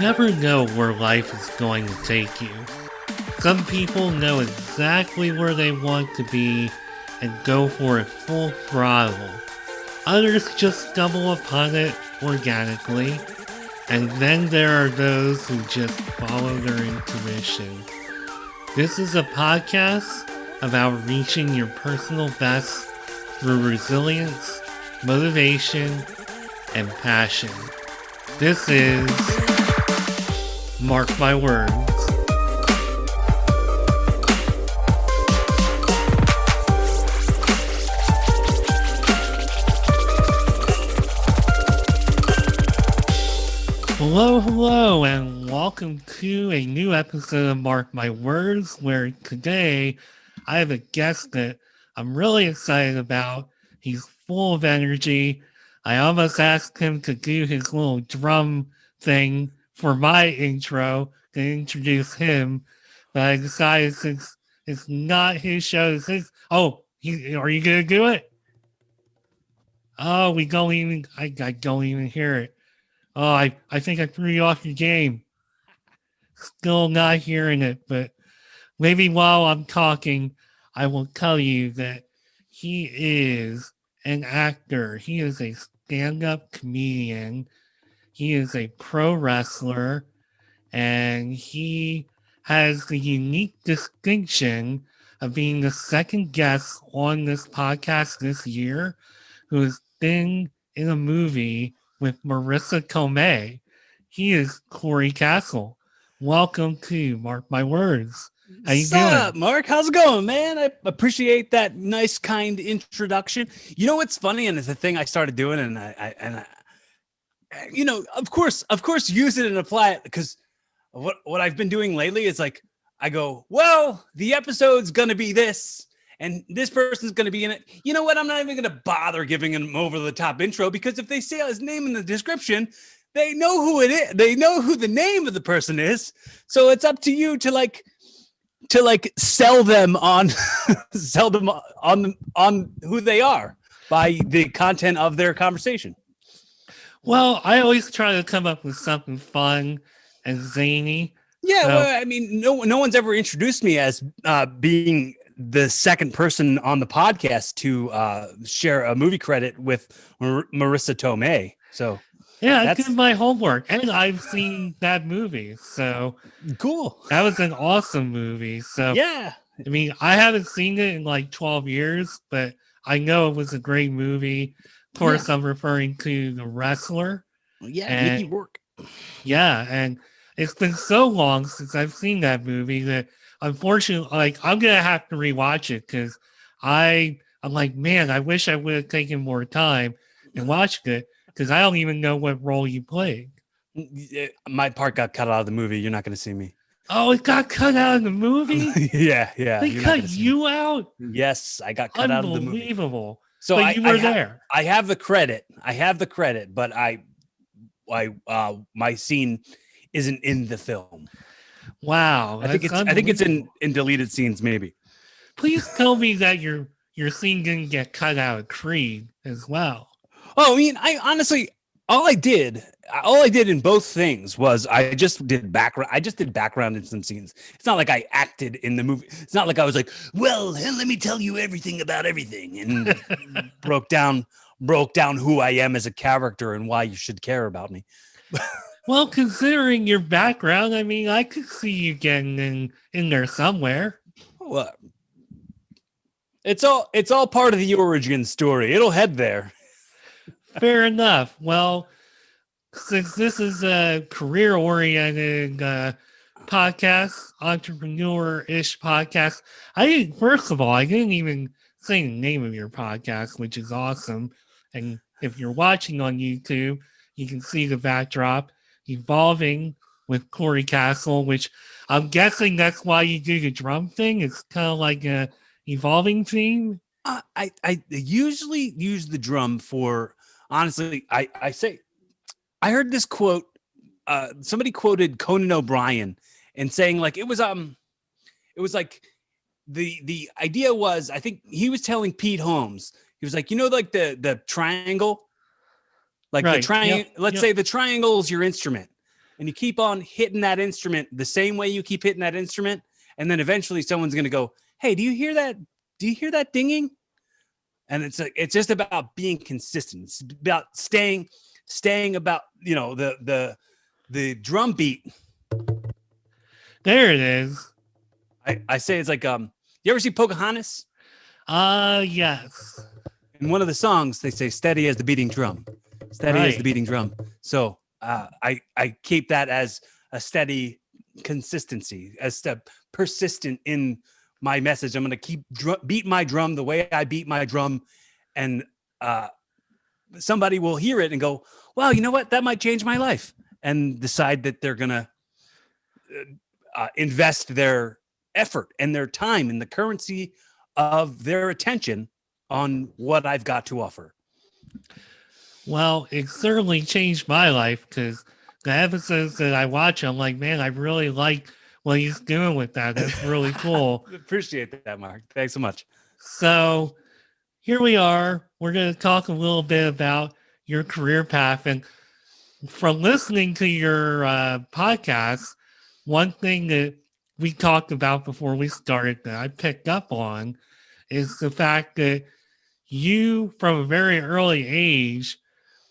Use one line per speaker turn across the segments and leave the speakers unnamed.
never know where life is going to take you. Some people know exactly where they want to be and go for it full throttle. Others just stumble upon it organically. And then there are those who just follow their intuition. This is a podcast about reaching your personal best through resilience, motivation, and passion. This is Marc My Words. Hello, and welcome to a new episode of Marc My Words, where today I have a guest that I'm really excited about. He's full of energy. I almost asked him to do his little drum thing for my intro to introduce him, but I decided since it's not his show, it's his. Oh, are you gonna do it? Oh, I don't even hear it. Oh, I think I threw you off your game. Still not hearing it, but maybe while I'm talking, I will tell you that he is an actor. He is a stand-up comedian. He is a pro wrestler, and he has the unique distinction of being the second guest on this podcast this year who has been in a movie with Marissa Tomei. He is Cory Kastle. Welcome to Marc My Words. How you doing?
What's up, Mark? How's it going, man? I appreciate that nice, kind introduction. You know what's funny, and it's a thing I started doing, and I you know, of course, use it and apply it, because what I've been doing lately is like I go, well, the episode's gonna be this, and this person's going to be in it. You know what? I'm not even going to bother giving him over the top intro, because if they say his name in the description, they know who it is. They know who the name of the person is. So it's up to you to sell them on on who they are by the content of their conversation.
Well, I always try to come up with something fun and zany.
Yeah, well, I mean, no one's ever introduced me as being the second person on the podcast to share a movie credit with Marissa Tomei. So
yeah, I did my homework, and I've seen that movie. So
cool.
That was an awesome movie. So
yeah,
I mean, I haven't seen it in like 12 years, but I know it was a great movie. Of course, I'm referring to The Wrestler.
Yeah, Mickey Rourke.
Yeah, and it's been so long since I've seen that movie that unfortunately, like, I'm gonna have to rewatch it, because I'm like, man, I wish I would have taken more time and watched it, because I don't even know what role you played.
My part got cut out of the movie. You're not going to see me.
Oh, it got cut out of the movie?
yeah.
They cut you out?
Yes, I got cut out of the movie.
Unbelievable.
So
but you were there.
I have the credit. But my scene isn't in the film.
Wow.
I think it's in deleted scenes, maybe.
Please tell me that your scene didn't get cut out of Creed as well.
Oh, I mean, all I did in both things was I just did background in some scenes. It's not like I acted in the movie. It's not like I was like, well, let me tell you everything about everything, and broke down who I am as a character and why you should care about me.
Well, considering your background, I mean, I could see you getting in there somewhere.
Well, it's all part of the origin story. It'll head there.
Fair enough. Well, since this is a career-oriented podcast, entrepreneur-ish podcast, first of all, I didn't even say the name of your podcast, which is awesome. And if you're watching on YouTube, you can see the backdrop, Evolving with Cory Kastle, which I'm guessing that's why you do the drum thing. It's kind of like a evolving theme.
I usually use the drum for, honestly, I heard this quote. Somebody quoted Conan O'Brien and saying like it was like the idea was, I think he was telling Pete Holmes, he was like, you know, like the triangle, like right. The triangle. Let's say the triangle is your instrument. and you keep on hitting that instrument the same way you keep hitting that instrument, and then eventually someone's going to go, "Hey, do you hear that? Do you hear that dinging?" And it's just about being consistent. It's about staying about, the drum beat.
There it is.
I say it's like, you ever see Pocahontas?
Yes.
In one of the songs, they say "steady as the beating drum," steady as the
Right.
beating drum. So I keep that as a steady consistency, as persistent in my message. I'm going to keep beat my drum the way I beat my drum, and somebody will hear it and go, "Wow, you know what? That might change my life," and decide that they're going to invest their effort and their time and the currency of their attention on what I've got to offer.
Well, it certainly changed my life because the episodes that I watch, I'm like, man, I really like what he's doing with that. That's really cool.
Appreciate that, Mark. Thanks so much.
So here we are. We're going to talk a little bit about your career path. And from listening to your podcast, one thing that we talked about before we started that I picked up on is the fact that you, from a very early age,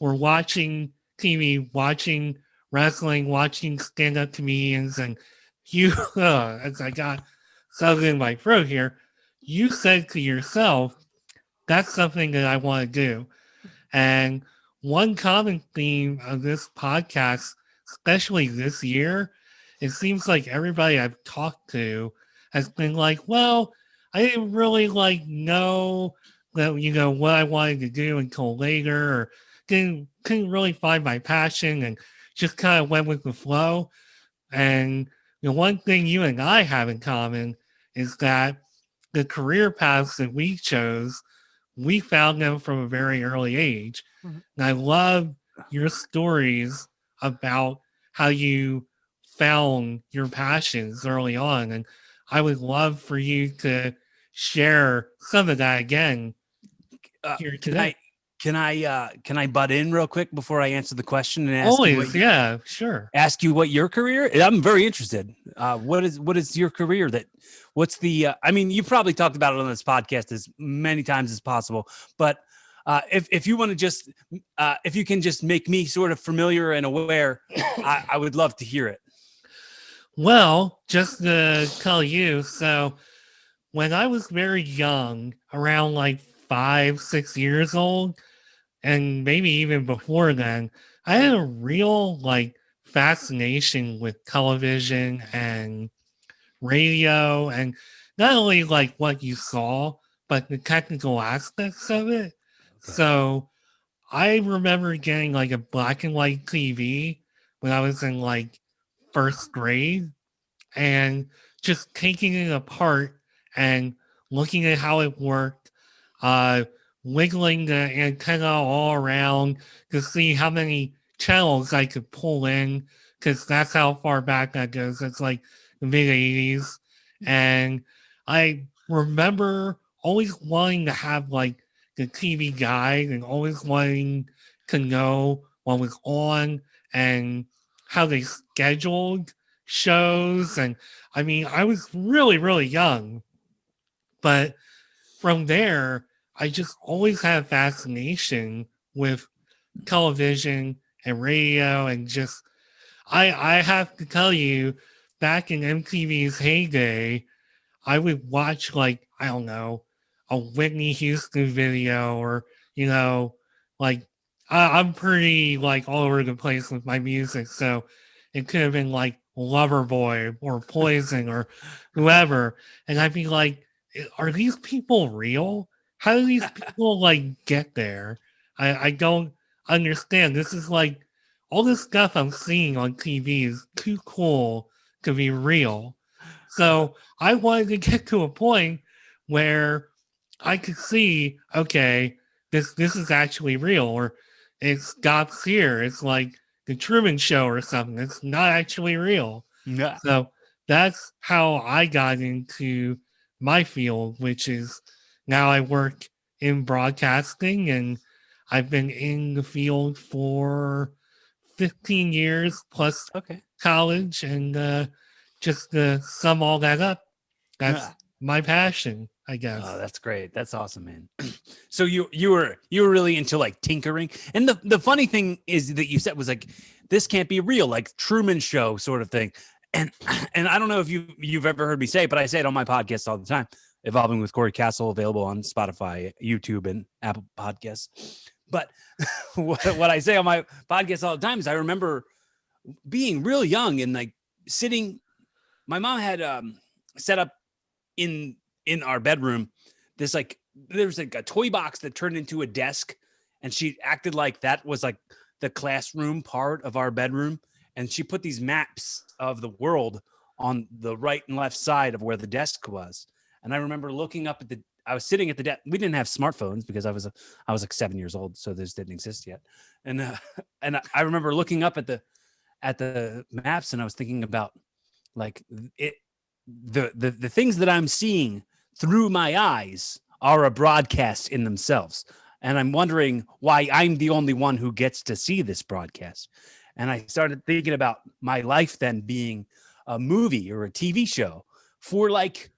were watching TV, watching wrestling, watching stand-up comedians, and you, as I got something in my throat here, you said to yourself, that's something that I want to do. And one common theme of this podcast, especially this year, it seems like everybody I've talked to has been like, well, I didn't really know that, what I wanted to do until later, or couldn't really find my passion and just kind of went with the flow. And the one thing you and I have in common is that the career paths that we chose, we found them from a very early age.
Mm-hmm.
And I love your stories about how you found your passions early on. And I would love for you to share some of that again here today.
Can I butt in real quick before I answer the question and ask
Always, yeah, sure.
Ask you what your career? I'm very interested. What is your career? What's the? I mean, you probably talked about it on this podcast as many times as possible, but if you want to just if you can just make me sort of familiar and aware, I would love to hear it.
Well, just to tell you, so when I was very young, around like 5, 6 years old, and maybe even before then, I had a real fascination with television and radio, and not only what you saw, but the technical aspects of it. Okay. So I remember getting a black and white TV when I was in first grade, and just taking it apart and looking at how it worked, wiggling the antenna all around to see how many channels I could pull in, because that's how far back that goes. It's like the mid 80s. And I remember always wanting to have the TV guide and always wanting to know what was on and how they scheduled shows. And I mean, I was really, really young, but from there, I just always had a fascination with television and radio, and just I have to tell you, back in MTV's heyday, I would watch I don't know, a Whitney Houston video, or like I'm pretty all over the place with my music, so it could have been Loverboy or Poison or whoever, and I'd be like, are these people real? How do these people get there? I don't understand. This is all this stuff I'm seeing on TV is too cool to be real. So I wanted to get to a point where I could see, okay, this is actually real, or it stops here. It's like the Truman Show or something. It's not actually real.
Yeah.
So that's how I got into my field, which is now I work in broadcasting, and I've been in the field for 15 years plus
Okay.
college, and just to sum all that up, that's
Ah,
my passion, I
oh,
guess.
that's great. That's awesome, man. So you were really into like tinkering. And the funny thing is that you said was like, this can't be real, like Truman Show sort of thing. And and I don't know if you've ever heard me say it, but I say it on my podcast all the time. Evolving with Cory Kastle, available on Spotify, YouTube, and Apple Podcasts. But what I say on my podcast all the time is I remember being real young and like sitting. My mom had set up in our bedroom this like there was like a toy box that turned into a desk, and she acted like that was like the classroom part of our bedroom, and she put these maps of the world on the right and left side of where the desk was. And I remember looking up at the I was sitting at the desk. We didn't have smartphones because I was like 7 years old, so this didn't exist yet. And and I remember looking up at the maps, and I was thinking about like it the things that I'm seeing through my eyes are a broadcast in themselves. And I'm wondering why I'm the only one who gets to see this broadcast. And I started thinking about my life then being a movie or a TV show for like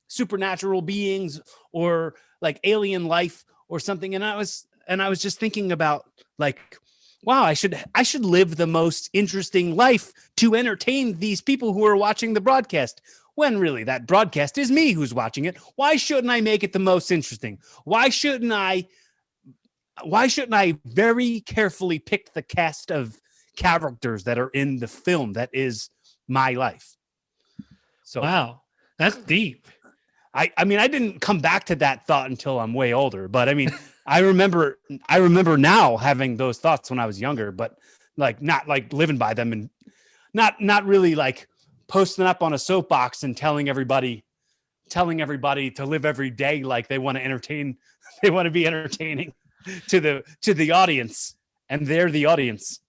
supernatural beings or like alien life or something. And I was just thinking about like, wow, I should live the most interesting life to entertain these people who are watching the broadcast, when really that broadcast is me who's watching it. Why shouldn't I make it the most interesting? Why shouldn't I very carefully pick the cast of characters that are in the film that is my life? So
Wow, that's deep.
I mean, I didn't come back to that thought until I'm way older, but I mean, I remember now having those thoughts when I was younger, but like not like living by them, and not really like posting up on a soapbox and telling everybody to live every day like they want to entertain, they want to be entertaining to the audience, and they're the audience.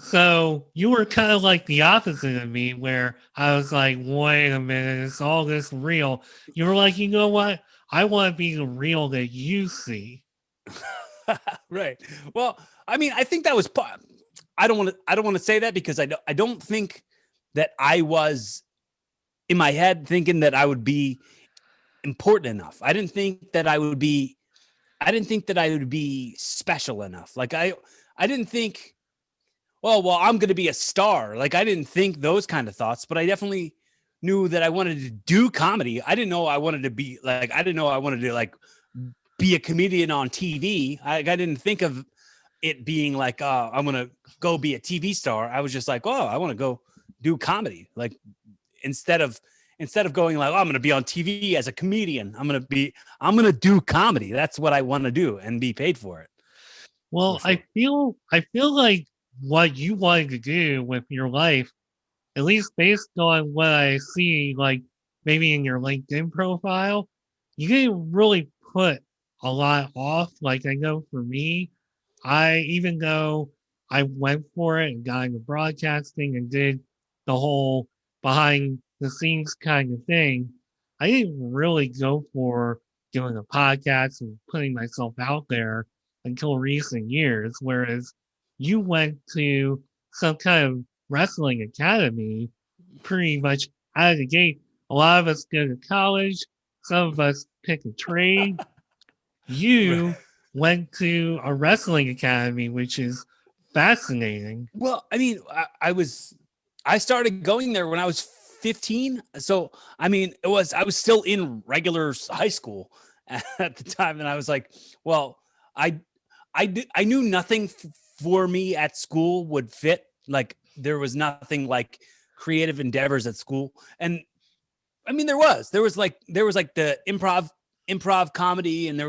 So you were kind of like the opposite of me, where I was like, wait a minute, is all this real? You were like, you know what? I want to be the real that you see.
Right. Well, I mean, I think that was part. I don't want to say that because I don't think that I was in my head thinking that I would be important enough. I didn't think that I would be special enough. Like I didn't think, oh, well, I'm going to be a star. Like I didn't think those kind of thoughts, but I definitely knew that I wanted to do comedy. I didn't know I wanted to be like, I didn't know I wanted to like be a comedian on TV. I didn't think of it being like, I'm going to go be a TV star. I was just like, oh, I want to go do comedy. Like instead of going like, oh, I'm going to be on TV as a comedian, I'm going to do comedy. That's what I want to do and be paid for it. For
Well,
sure.
I feel like what you wanted to do with your life, at least based on what I see, like maybe in your LinkedIn profile, you didn't really put a lot off. Like I know for me, even though I went for it and got into broadcasting and did the whole behind the scenes kind of thing, I didn't really go for doing a podcast and putting myself out there until recent years. Whereas you went to some kind of wrestling academy pretty much out of the gate. A lot of us go to college, some of us pick a trade.
Right.
You went to a wrestling academy, which is fascinating.
Well, I mean, I started going there when I was 15. So, I mean, I was still in regular high school at the time. And I was like, well, I, I knew nothing for me at school would fit. Like there was nothing like creative endeavors at school. And I mean, there was like the improv comedy, and at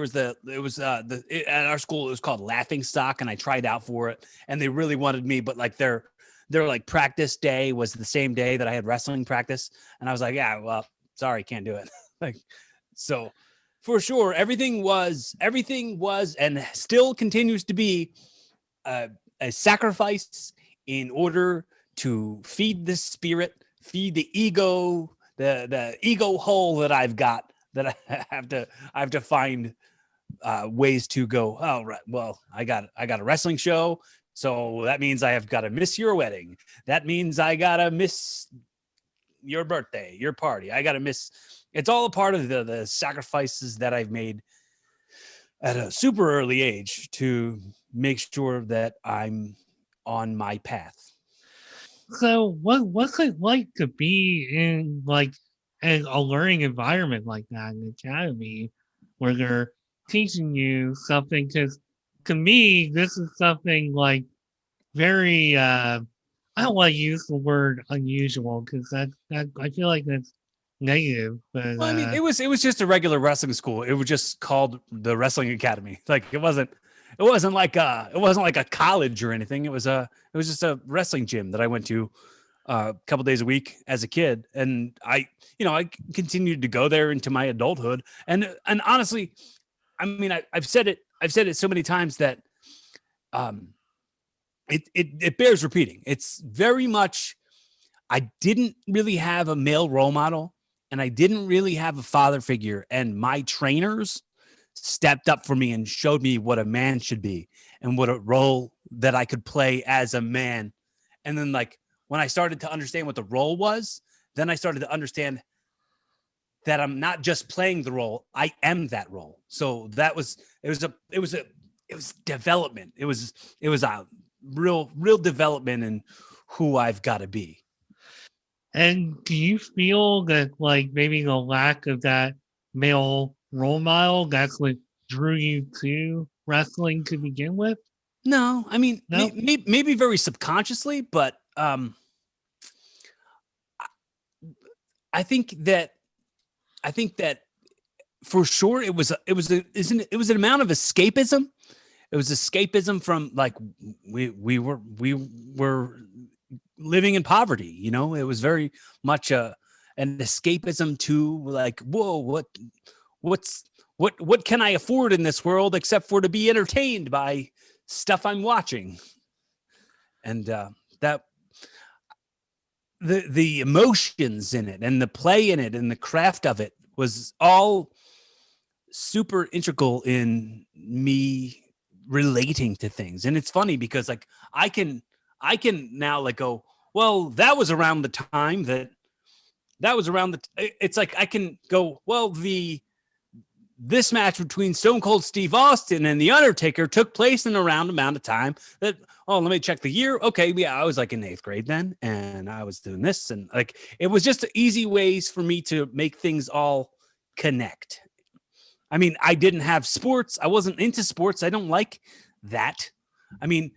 our school it was called Laughing Stock, and I tried out for it, and they really wanted me, but like their like practice day was the same day that I had wrestling practice, and I was like, yeah, well, sorry, can't do it. Like, so for sure, everything was and still continues to be a sacrifice in order to feed the spirit, feed the ego, the ego hole that I've got, that I have to find ways to go. Oh, right. Well, I got a wrestling show So that means I have got to miss your wedding. That means I got to miss your birthday, your party. I got to miss. It's all a part of the sacrifices that I've made at a super early age to make sure that I'm on my path.
So what's it like to be in like a learning environment like that, an academy, where they're teaching you something? Because to me, this is something like very I don't want to use the word unusual because that I feel like that's negative, but
Well, I mean, it was just a regular wrestling school. It was just called the Wrestling Academy. Like it wasn't like a college or anything. It was just a wrestling gym that I went to a couple days a week as a kid, and I continued to go there into my adulthood. And honestly, I mean, I've said it so many times that um, it bears repeating. It's very much. I didn't really have a male role model, and I didn't really have a father figure, and my trainers stepped up for me and showed me what a man should be and what a role that I could play as a man. And then, like, when I started to understand what the role was, then I started to understand that I'm not just playing the role, I am that role. So it was development. It was a real development in who I've got to be.
and do you feel that like maybe the lack of that male role model that's what drew you to wrestling to begin with?
No, I mean,
No?
maybe very subconsciously, but I think that I think that for sure it was an amount of escapism. It was escapism from, like, we were living in poverty. It was very much an escapism to, like, whoa, what's what can I afford in this world except for to be entertained by stuff I'm watching, and that the emotions in it and the play in it and the craft of it was all super integral in me relating to things. And it's funny because, like, I can now, like, go, well, that was around the time that was around it's like I can go, well, this match between Stone Cold Steve Austin and The Undertaker took place in around amount of time that, oh, let me check the year. Okay, yeah, I was like in eighth grade then, and I was doing this, and, like, it was just easy ways for me to make things all connect. I mean, I didn't have sports. I wasn't into sports. I don't like that. I mean,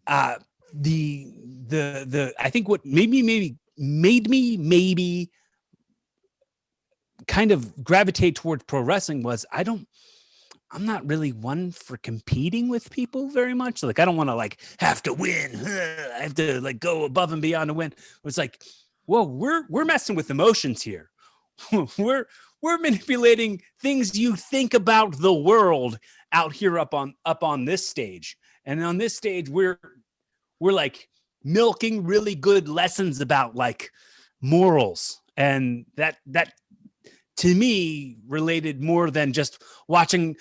uh, the I think what made me maybe kind of gravitate towards pro wrestling was I'm not really one for competing with people very much. Like, I don't want to, like, have to win. I have to, like, go above and beyond to win. It's like, whoa, we're messing with emotions here. we're we're manipulating things you think about the world out here up on this stage. And on this stage, we're like milking really good lessons about, like, morals. And that to me related more than just watching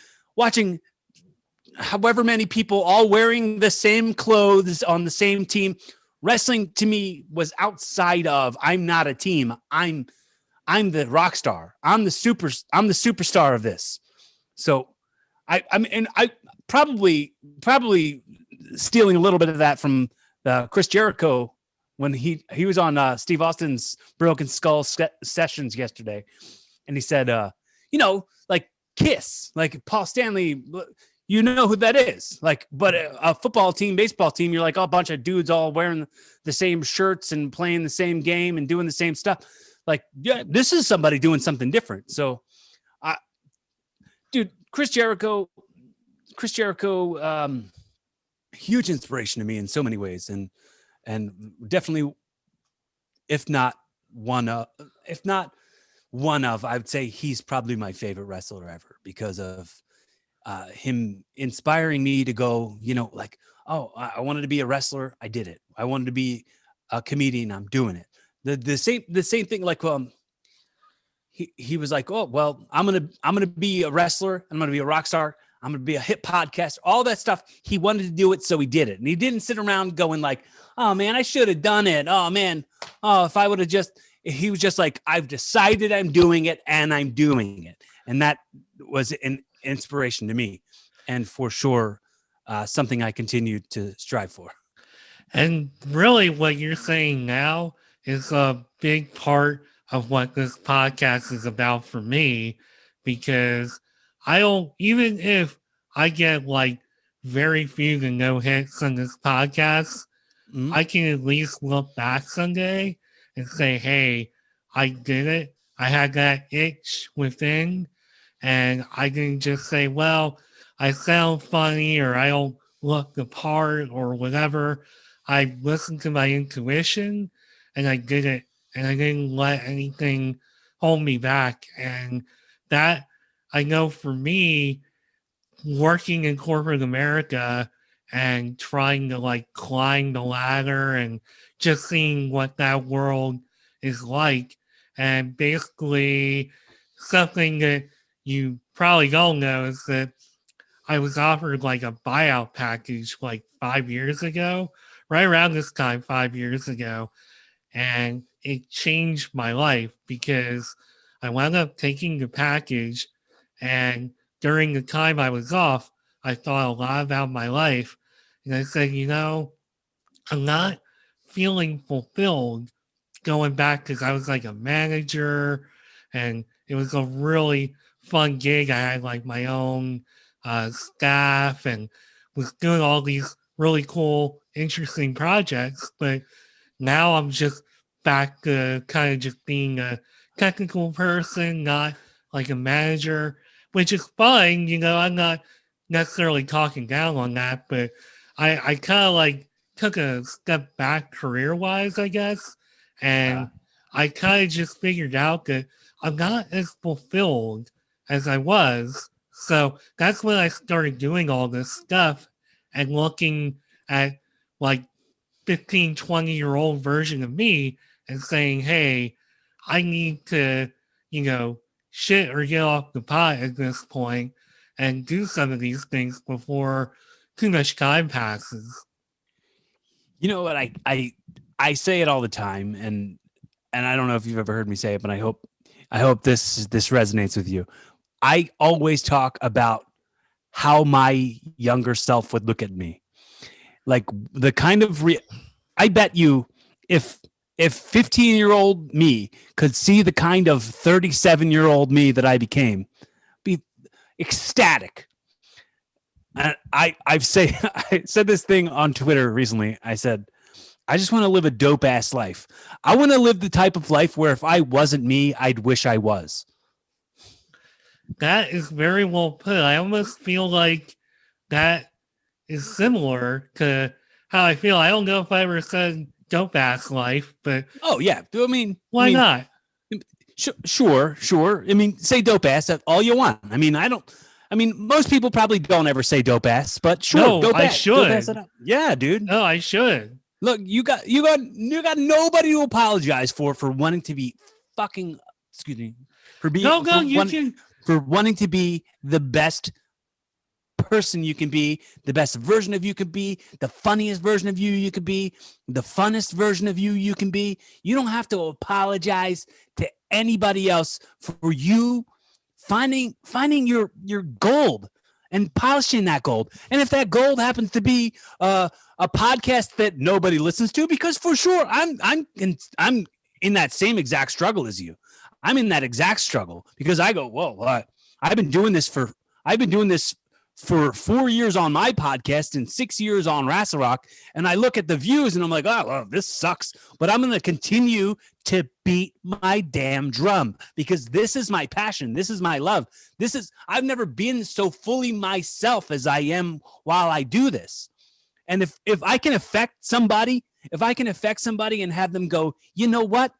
however many people all wearing the same clothes on the same team. Wrestling to me was outside of, I'm not a team. I'm the rock star. I'm the superstar of this. So I mean, and I probably stealing a little bit of that from Chris Jericho when he was on Steve Austin's Broken Skull sessions yesterday, and he said, like, Kiss, like Paul Stanley, you know who that is, like, but a football team, baseball team, you're like, oh, a bunch of dudes all wearing the same shirts and playing the same game and doing the same stuff. Like, yeah, this is somebody doing something different. So, dude, Chris Jericho, huge inspiration to me in so many ways, and definitely, if not one of, I would say he's probably my favorite wrestler ever because of him inspiring me to go, like, oh, I wanted to be a wrestler. I did it. I wanted to be a comedian. I'm doing it. The same thing. Like, he was like, oh, well, I'm going to be a wrestler. I'm going to be a rock star. I'm going to be a hit podcaster, all that stuff. He wanted to do it, so he did it. And he didn't sit around going like, oh, man, I should have done it. Oh, man. Oh, if I would have just, he was just like, I've decided I'm doing it, and I'm doing it. And that was an inspiration to me. And for sure, something I continue to strive for.
And really, what you're saying now is a big part of what this podcast is about for me, because I don't, even if I get like very few to no hits on this podcast, I can at least look back someday and say, hey, I did it. I had that itch within, and I didn't just say, well, I sound funny or I don't look the part or whatever. I listened to my intuition and I did it, and I didn't let anything hold me back. And that, I know for me, working in corporate America and trying to like climb the ladder and just seeing what that world is like. And basically, something that you probably don't know is that I was offered like a buyout package like 5 years ago, right around this time, 5 years ago. And it changed my life because I wound up taking the package. And during the time I was off, I thought a lot about my life. And I said, I'm not feeling fulfilled going back, because I was like a manager and it was a really fun gig. I had like my own staff and was doing all these really cool, interesting projects. But now I'm just back to kind of just being a technical person, not like a manager, which is fine. I'm not necessarily talking down on that, but I kind of like took a step back career wise, I guess. And I kind of just figured out that I'm not as fulfilled as I was. So that's when I started doing all this stuff and looking at like 15, 20-year-old version of me and saying, hey, I need to, shit or get off the pot at this point and do some of these things before too much time passes.
You know what? I say it all the time, and I don't know if you've ever heard me say it, but I hope this resonates with you. I always talk about how my younger self would look at me. Like the kind of I bet you if 15-year-old me could see the kind of 37-year-old me that I became, be ecstatic. And I said this thing on Twitter recently. I said, I just want to live a dope ass life. I want to live the type of life where if I wasn't me, I'd wish I was.
That is very well put. I almost feel like that is similar to how I feel. I don't know if I ever said dope ass life, but
oh yeah,
why not?
Sure. I mean, say dope ass all you want. Most people probably don't ever say dope ass, but sure,
no,
dope
I
ass.
should.
Dope ass it up. Yeah, dude.
No, I should.
Look, you got nobody to apologize for wanting to be fucking. Excuse me. For being for wanting to be the best person you can be, the best version of you could be, the funniest version of you could be, the funnest version of you can be. You don't have to apologize to anybody else for you finding your gold and polishing that gold. And if that gold happens to be a podcast that nobody listens to, because for sure I'm in that same exact struggle as you. I'm in that exact struggle because I go, whoa, I've been doing this for 4 years on my podcast and 6 years on Rassarock. And I look at the views and I'm like, oh, well, this sucks. But I'm going to continue to beat my damn drum because this is my passion. This is my love. I've never been so fully myself as I am while I do this. And if I can affect somebody, and have them go, you know what?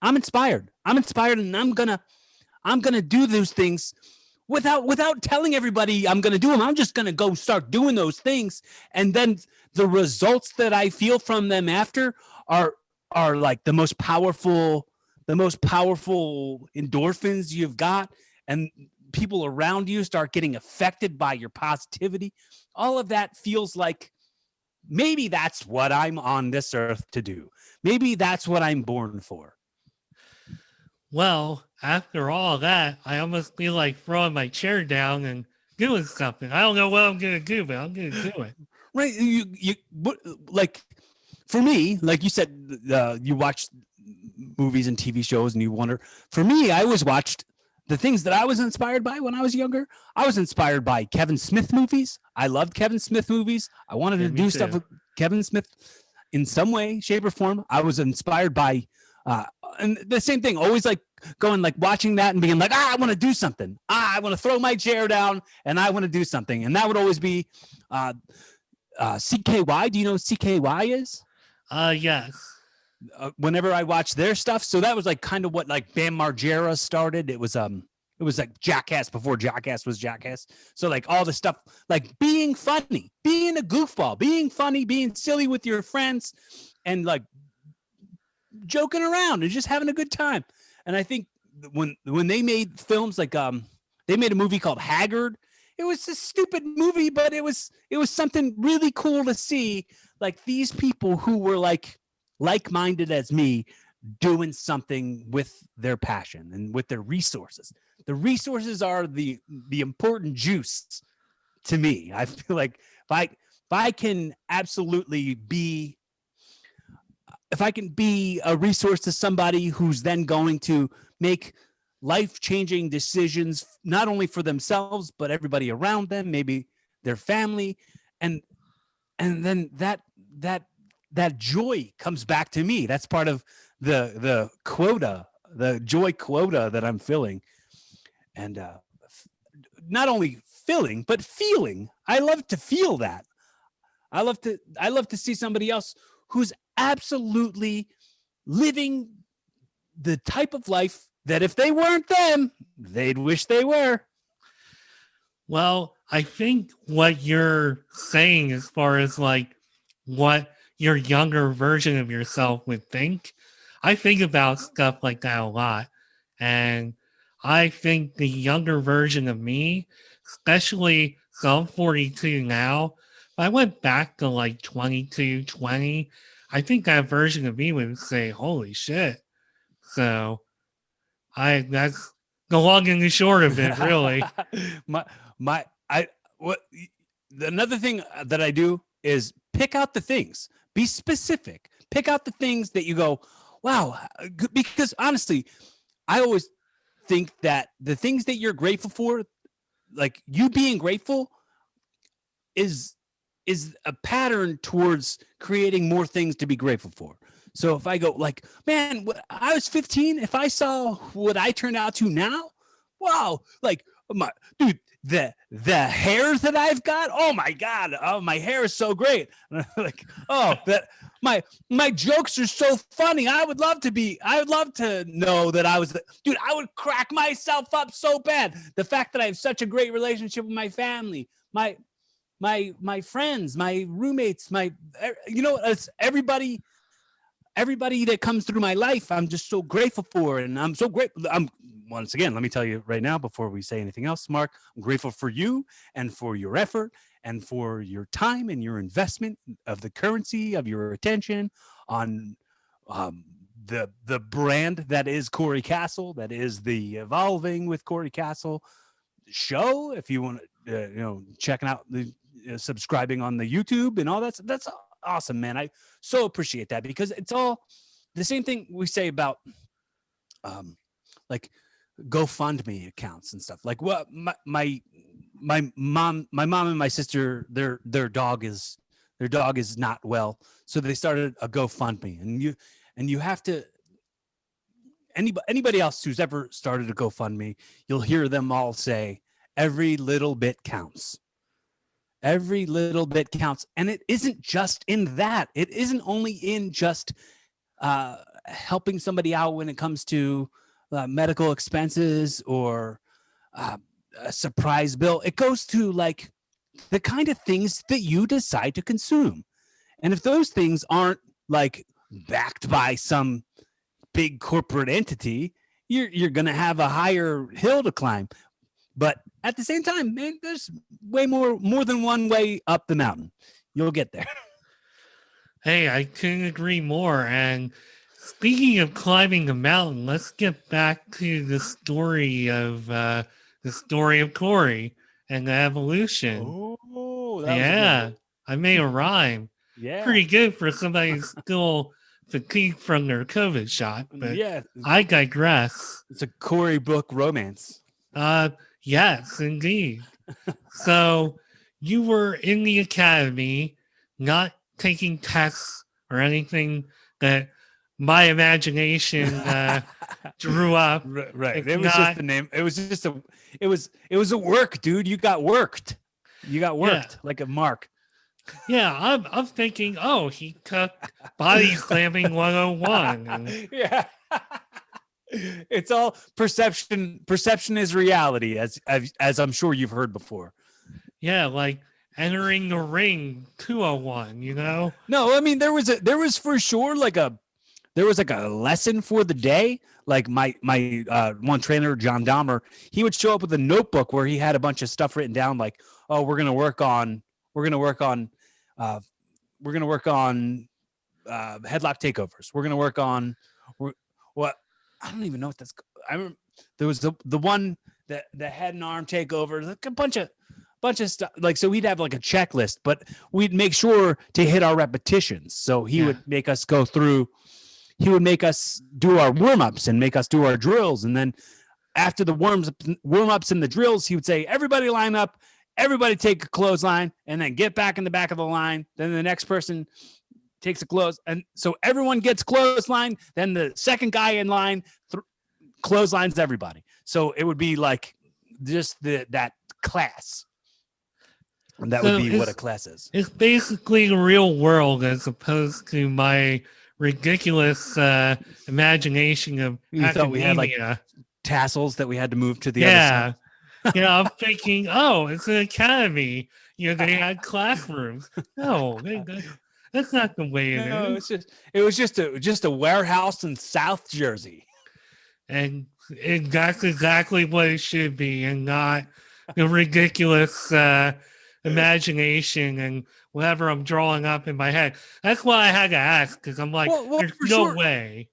I'm inspired and I'm gonna do those things without telling everybody I'm gonna do them. I'm just gonna go start doing those things, and then the results that I feel from them after are like the most powerful endorphins you've got, and people around you start getting affected by your positivity. All of that feels like maybe that's what I'm on this earth to do. Maybe that's what I'm born for.
Well, after all that, I almost feel like throwing my chair down and doing something. I don't know what I'm gonna do, but I'm gonna do it.
Right? Like for me, like you said, you watch movies and TV shows and you wonder. For me, I always watched the things that I was inspired by when I was younger. I was inspired by Kevin Smith movies. I loved Kevin Smith movies. I wanted to do stuff with Kevin Smith in some way, shape, or form. I was inspired by, and the same thing, always like going, like watching that and being like, I want to do something. I want to throw my chair down and I want to do something. And that would always be CKY. Do you know what CKY is?
Yes.
Whenever I watch their stuff. So that was like kind of what like Bam Margera started. It was like Jackass before Jackass was Jackass. So like all the stuff, like being funny, being a goofball, being funny, being silly with your friends and like joking around and just having a good time. And I think when they made films like they made a movie called Haggard. It was a stupid movie, but it was something really cool to see, like these people who were like-minded as me doing something with their passion and with their resources. The resources are the important juice to me. I feel like if I can absolutely be, if I can be a resource to somebody who's then going to make life-changing decisions, not only for themselves, but everybody around them, maybe their family. And then that joy comes back to me. That's part of the quota, the joy quota that I'm filling. And not only filling, but feeling. I love to feel that. I love to see somebody else who's absolutely living the type of life that if they weren't them, they'd wish they were.
Well, I think what you're saying as far as like what your younger version of yourself would think, I think about stuff like that a lot. And I think the younger version of me, especially, so I'm 42 now, if I went back to like 22, 20, I think that version of me would say, holy shit. So that's the long and the short of it, really.
Another thing that I do is pick out the things, be specific, pick out the things that you go, wow, because honestly, I always think that the things that you're grateful for, like you being grateful is a pattern towards creating more things to be grateful for. So if I go like, man, I was 15. If I saw what I turned out to now, wow, like the hairs that I've got. Oh my God. Oh, my hair is so great. Like, oh, that my jokes are so funny. I would love to know that I would crack myself up so bad. The fact that I have such a great relationship with my family, my friends, my roommates, it's everybody that comes through my life, I'm just so grateful for. And I'm so grateful. Once again, let me tell you right now, before we say anything else, Mark, I'm grateful for you and for your effort and for your time and your investment of the currency of your attention on the brand that is Cory Kastle, that is the Evolving with Cory Kastle show. If you want to, checking out the subscribing on the YouTube and all that's awesome, man. I so appreciate that, because it's all the same thing we say about like GoFundMe accounts and stuff. Like what my mom and my sister, their dog is not well, so they started a GoFundMe, and you have to, anybody else who's ever started a GoFundMe, you'll hear them all say every little bit counts. Every little bit counts. And it isn't just in that. It isn't only in just helping somebody out when it comes to medical expenses or a surprise bill. It goes to like the kind of things that you decide to consume. And if those things aren't like backed by some big corporate entity, you're going to have a higher hill to climb. But at the same time, man, there's way more than one way up the mountain. You'll get there.
Hey, I couldn't agree more. And speaking of climbing the mountain, let's get back to the story of Cory and the evolution.
Oh, that was a good
Yeah,
one.
I made a rhyme.
Yeah.
Pretty good for somebody who's still fatigued from their COVID shot, but
Yeah.
I digress.
It's a Cory book romance.
Uh, yes, indeed. So you were in the academy, not taking tests or anything that my imagination drew up.
Right.
It's
It was just
not,
the name. It was a work, dude. You got worked. You got
yeah,
worked like a Mark.
yeah. I'm thinking, oh, he took body slamming 101, and
Yeah. It's all perception. Perception is reality, as I'm sure you've heard before.
yeah, like entering the ring 201. You know?
No, I mean there was for sure like a lesson for the day. Like my one trainer, John Dahmer, he would show up with a notebook where he had a bunch of stuff written down, like, oh, we're gonna work on uh, headlock takeovers. We're gonna work on what I don't even know what that's. I remember there was the one that the head and arm takeovers, like a bunch of stuff. Like, so we'd have like a checklist, but we'd make sure to hit our repetitions. So he would make us go through. He would make us do our warm-ups and make us do our drills. And then after the warm-ups and the drills, he would say, everybody line up, everybody take a clothesline, and then get back in the back of the line. Then the next person takes a close. And so everyone gets clothesline. Then the second guy in line clotheslines everybody. So it would be like just that class. And that would be what a class is.
It's basically the real world as opposed to my ridiculous imagination of
you
academia.
Thought we had like tassels that we had to move to the other side.
Yeah, I'm thinking, oh, it's an academy. You know, they had classrooms. No, that's not the way it is.
It was just a warehouse in South Jersey.
And that's exactly what it should be, and not the ridiculous imagination and whatever I'm drawing up in my head. That's why I had to ask, because I'm like, there's no way.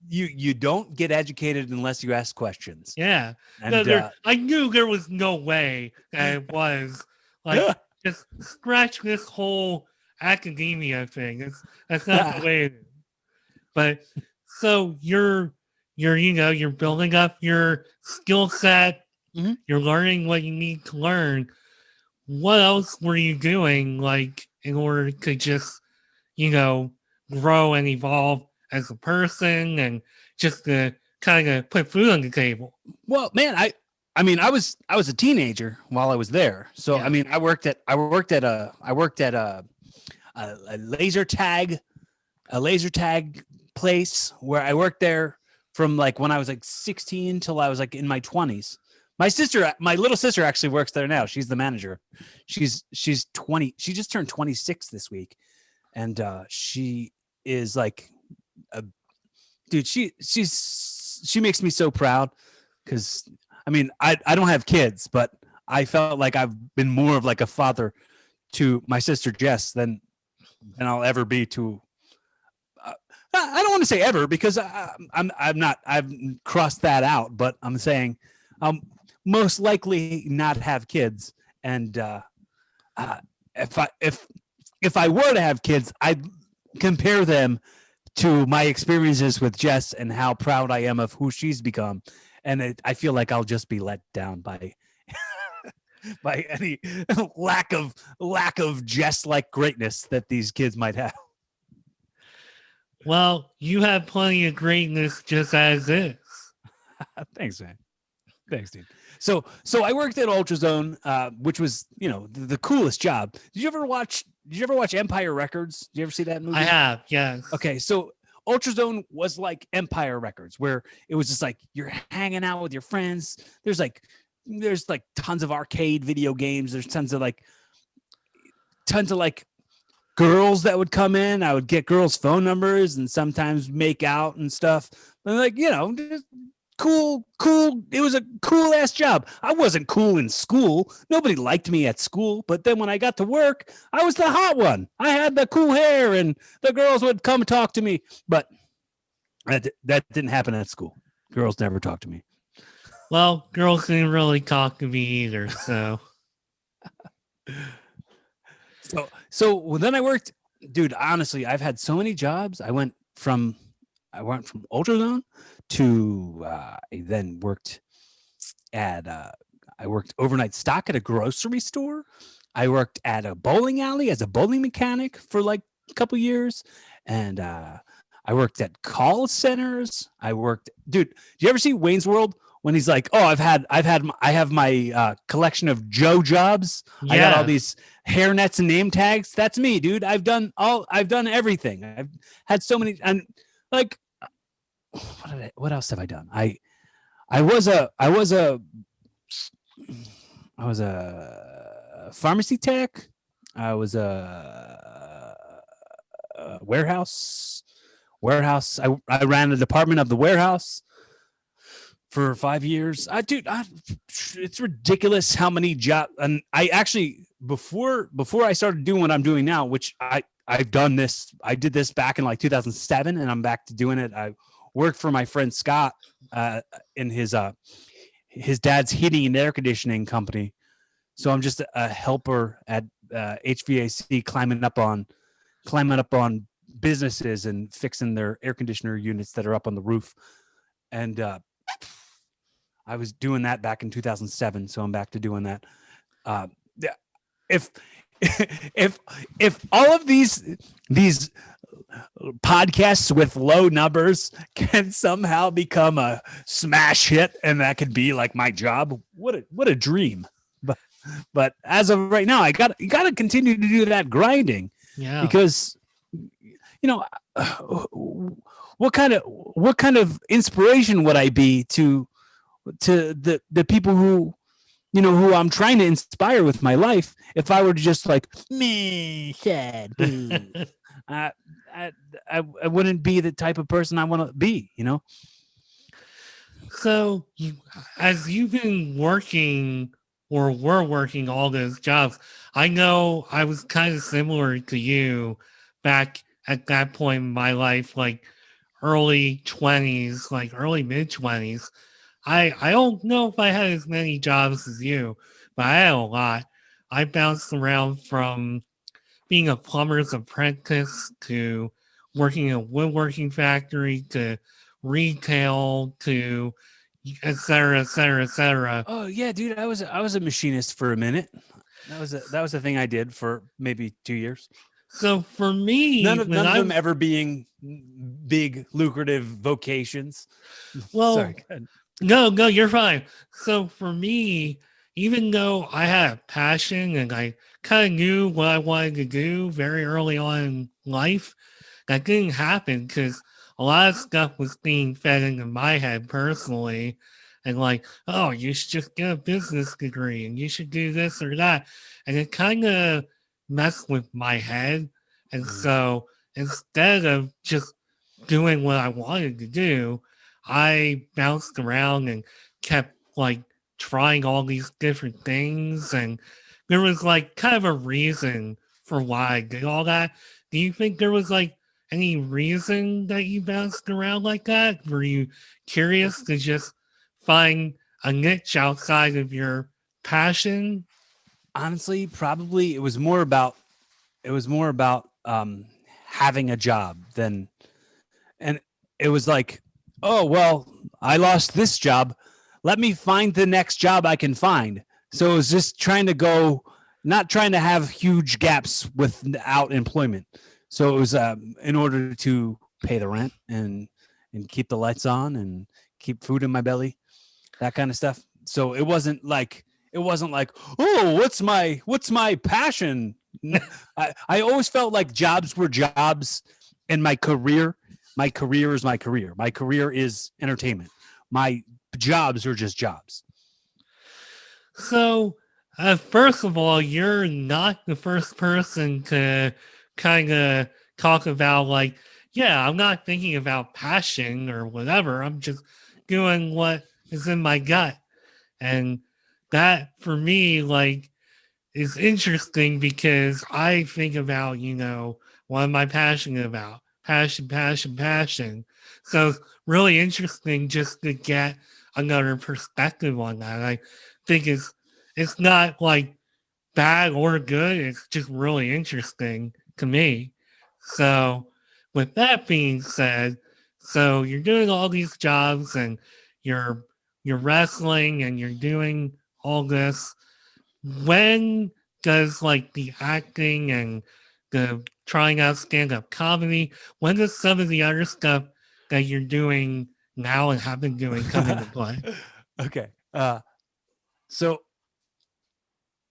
You don't get educated unless you ask questions.
Yeah. And I knew there was no way that it was like just scratch this whole academia thing. That's not the way it is. But so you're building up your skill set.
Mm-hmm.
You're learning what you need to learn. What else were you doing, like, in order to just, grow and evolve as a person and just to kind of put food on the table?
Well, man, I mean, I was a teenager while I was there. So, yeah. I mean, I worked at a laser tag place where I worked there from like when I was like 16 till I was like in my 20s. My little sister actually works there now. She's the manager. She's 20. She just turned 26 this week. And she is like dude, she makes me so proud because I mean, I don't have kids, but I felt like I've been more of like a father to my sister Jess than I'll ever be to. I don't want to say ever because I've crossed that out, but I'm saying most likely not have kids. And if I were to have kids, I'd compare them to my experiences with Jess and how proud I am of who she's become. And I feel like I'll just be let down by by any lack of Jess-like greatness that these kids might have.
Well, you have plenty of greatness just as is.
Thanks, man. Thanks, dude. So I worked at Ultrazone, which was, the coolest job. Did you ever watch Empire Records? Did you ever see that movie?
I have, yes.
Okay, so Ultrazone was like Empire Records, where it was just like you're hanging out with your friends. There's like tons of arcade video games. There's tons of like girls that would come in. I would get girls' phone numbers and sometimes make out and stuff. But just cool. It was a cool ass job. I wasn't cool in school. Nobody liked me at school. But then when I got to work, I was the hot one. I had the cool hair and the girls would come talk to me. But that didn't happen at school. Girls never talked to me.
Well, girls didn't really talk to me either, so.
So then I worked, dude, honestly, I've had so many jobs. I went from ultrasound to I then worked at I worked overnight stock at a grocery store. I worked at a bowling alley as a bowling mechanic for like a couple years, and I worked at call centers. Dude, do you ever see Wayne's World when he's like, "Oh, I have my collection of Joe jobs.
Yeah.
I got all these hairnets and name tags." That's me, dude. I've done everything. I've had so many, and like, what else have I done? I was a pharmacy tech. I was a warehouse. I ran the department of the warehouse for 5 years. It's ridiculous how many jobs. And I actually, before I started doing what I'm doing now, which I've done this, I did this back in like 2007, and I'm back to doing it. I worked for my friend Scott in his dad's heating and air conditioning company. So I'm just a helper at HVAC, climbing up on businesses and fixing their air conditioner units that are up on the roof. And I was doing that back in 2007, so I'm back to doing that. If all of these podcasts with low numbers can somehow become a smash hit, and that could be like my job, what a dream. But as of right now, you got to continue to do that grinding.
Yeah.
Because what kind of inspiration would I be to the people who I'm trying to inspire with my life if I were to just like me sad I wouldn't be the type of person I want to be.
So as you've been working or were working all those jobs, I know I was kind of similar to you back at that point in my life, like early 20s, like early mid 20s. I don't know if I had as many jobs as you, but I had a lot. I bounced around from being a plumber's apprentice to working in a woodworking factory to retail to et cetera, et cetera, et cetera.
Oh yeah, dude, I was a machinist for a minute. That was a thing I did for maybe 2 years.
So for me,
none of them ever being big lucrative vocations.
Well,
sorry.
No, you're fine. So for me, even though I had a passion and I kind of knew what I wanted to do very early on in life, that didn't happen because a lot of stuff was being fed into my head personally. And like, oh, you should just get a business degree and you should do this or that. And it kind of messed with my head. And so instead of just doing what I wanted to do, I bounced around and kept like trying all these different things. And there was like kind of a reason for why I did all that. Do you think there was like any reason that you bounced around like that? Were you curious to just find a niche outside of your passion?
Honestly, probably it was more about having a job than, and it was like, oh, well, I lost this job. Let me find the next job I can find. So it was just not trying to have huge gaps without employment. So it was in order to pay the rent and keep the lights on and keep food in my belly, that kind of stuff. So it wasn't like, oh, what's my passion? I always felt like jobs were jobs, and my career is my career. My career is entertainment. My jobs are just jobs.
So, first of all, you're not the first person to kind of talk about like, yeah, I'm not thinking about passion or whatever. I'm just doing what is in my gut. And that for me, like, is interesting because I think about, what am I passionate about? Passion, passion, passion. So it's really interesting just to get another perspective on that. I think it's not like bad or good. It's just really interesting to me. So with that being said, so you're doing all these jobs and you're you're wrestling and you're doing all this. When does like the acting and the trying out stand up comedy, when does some of the other stuff that you're doing now and have been doing come into play?
Okay. So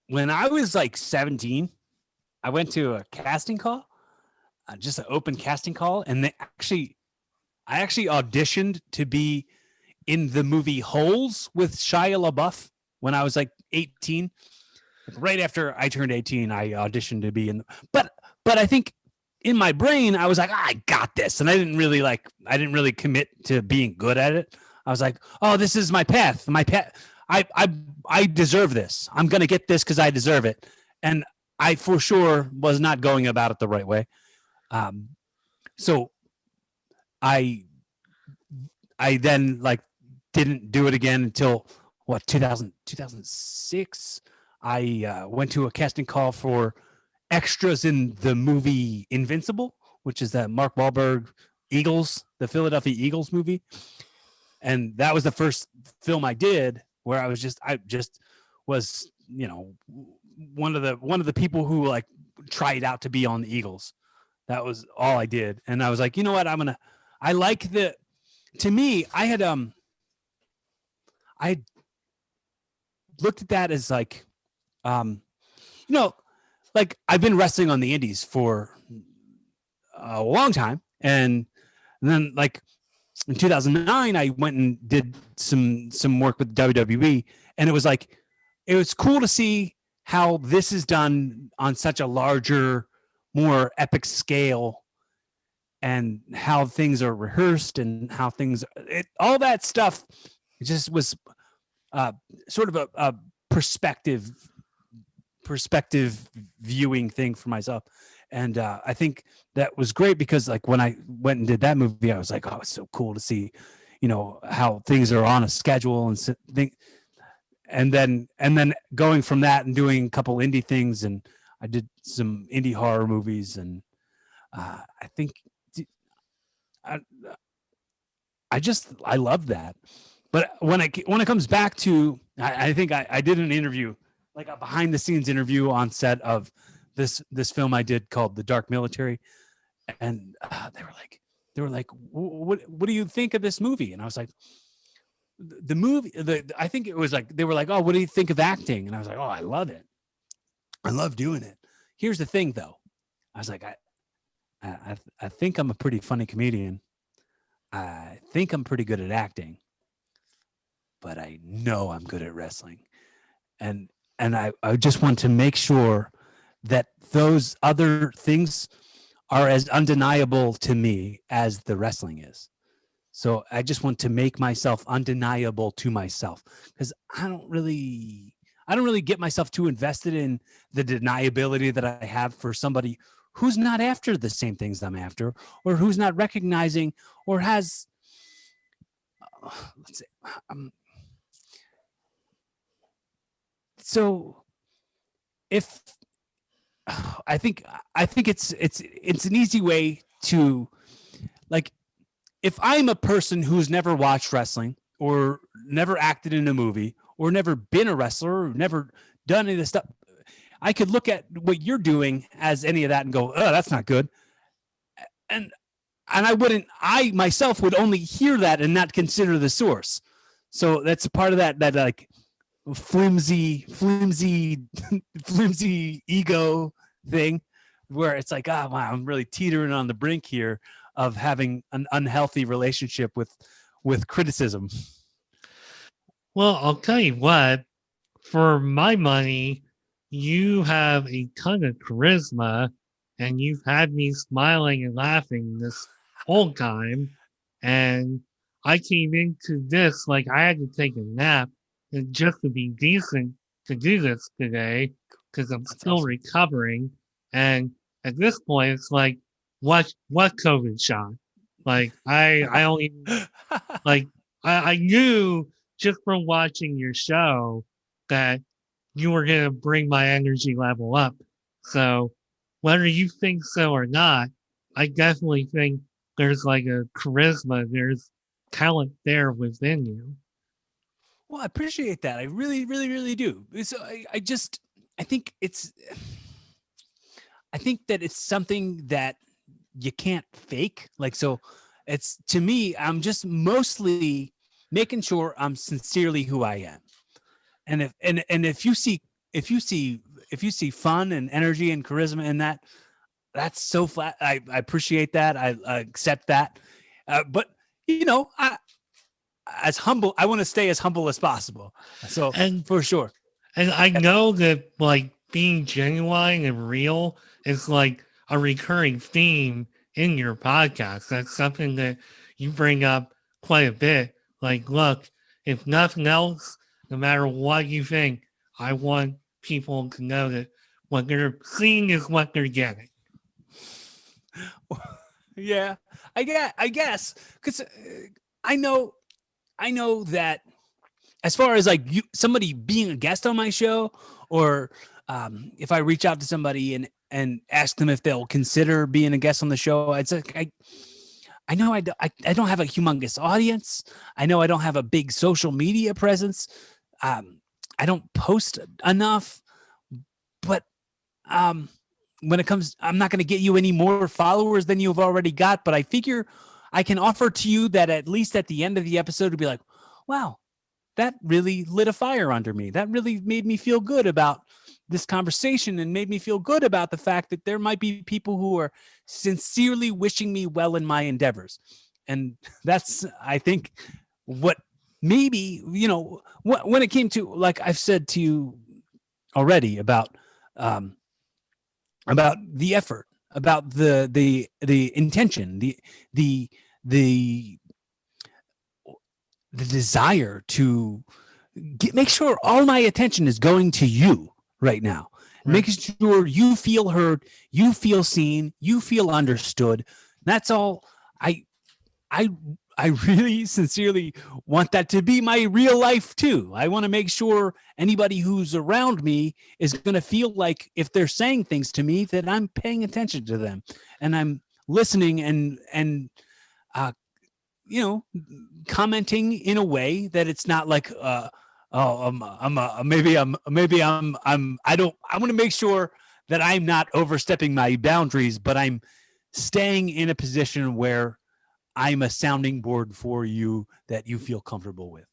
when I was like 17, I went to a casting call, just an open casting call, and I actually auditioned to be in the movie Holes with Shia LaBeouf when I was like 18. Right after I turned 18, I auditioned to be in. But I think in my brain, I was like, I got this, and I didn't really commit to being good at it. I was like, oh, this is my path. My path. I deserve this. I'm gonna get this because I deserve it. And I for sure was not going about it the right way. So I I then like didn't do it again until what 2006. I went to a casting call for extras in the movie Invincible, which is that Mark Wahlberg Eagles, the Philadelphia Eagles movie. And that was the first film I did where I just was, one of the people who like tried out to be on the Eagles. That was all I did. And I was like, you know what? I like to me, I had looked at that as like, um, you know, like I've been wrestling on the indies for a long time. And then like in 2009, I went and did some work with WWE, and it was cool to see how this is done on such a larger, more epic scale, and how things are rehearsed and how all that stuff. It just was uh, sort of a perspective viewing thing for myself. And I think that was great because like when I went and did that movie, I was like, oh, it's so cool to see, how things are on a schedule and then going from that and doing a couple indie things. And I did some indie horror movies. And I think I, I love that. But when it comes back to, I think I did an interview, like a behind the scenes interview on set of this film I did called The Dark Military, and they were like, what do you think of this movie? And I was like, the movie, I think it was like they were like, oh, what do you think of acting? And I was like, oh, I love it. I love doing it. Here's the thing, though. I was like, I think I'm a pretty funny comedian. I think I'm pretty good at acting, but I know I'm good at wrestling. And I just want to make sure that those other things are as undeniable to me as the wrestling is. So I just want to make myself undeniable to myself because I don't really get myself too invested in the deniability that I have for somebody who's not after the same things I'm after, or who's not recognizing or has let's say so if I think it's an easy way to, like, if I'm a person who's never watched wrestling or never acted in a movie or never been a wrestler or never done any of this stuff, I could look at what you're doing as any of that and go, oh, that's not good. And I myself would only hear that and not consider the source. So that's part of that like flimsy flimsy ego thing where it's like, oh wow, I'm really teetering on the brink here of having an unhealthy relationship with criticism.
Well, I'll tell you what, for my money, you have a ton of charisma and you've had me smiling and laughing this whole time. And I came into this like I had to take a nap and just to be decent to do this today because I'm
That's
still
awesome.
recovering. And at this point, it's like, what COVID shot? Like I only like I knew just from watching your show that you were gonna bring my energy level up. So whether you think so or not, I definitely think there's like a charisma, there's talent there within you.
Well, I appreciate that. I really, really, really do. So I think I think that it's something that you can't fake. Like, so it's to me, I'm just mostly making sure I'm sincerely who I am. And if you see if you see fun and energy and charisma in that, that's so flat. I appreciate that. I accept that. But you know, as humble, I want to stay as humble as possible. So
And
for sure.
and I know that like being genuine and real is like a recurring theme in your podcast. That's something that you bring up quite a bit. Like, look, if nothing else, no matter what you think, I want people to know that what they're seeing is what they're getting.
Yeah, I guess because I know that as far as like somebody being a guest on my show, or if I reach out to somebody and ask them if they'll consider being a guest on the show, it's like I know I don't have a humongous audience. I know I don't have a big social media presence. Um, I don't post enough, but um, when it comes, I'm not going to get you any more followers than you've already got. But I figure I can offer to you that at least at the end of the episode to be like, wow, that really lit a fire under me. That really made me feel good about this conversation and made me feel good about the fact that there might be people who are sincerely wishing me well in my endeavors. And that's, I think, what maybe, you know, when it came to, like I've said to you already um, about the effort, about the intention, the, the, the desire to make sure all my attention is going to you right now,
Right.
making sure you feel heard, you feel seen, you feel understood. That's all. I I I really sincerely want that to be my real life too. I want to make sure anybody who's around me is going to feel like if they're saying things to me that I'm paying attention to them and I'm listening and uh, you know, commenting in a way that it's not like, oh, I don't, I want to make sure that I'm not overstepping my boundaries, but I'm staying in a position where I'm a sounding board for you that you feel comfortable with.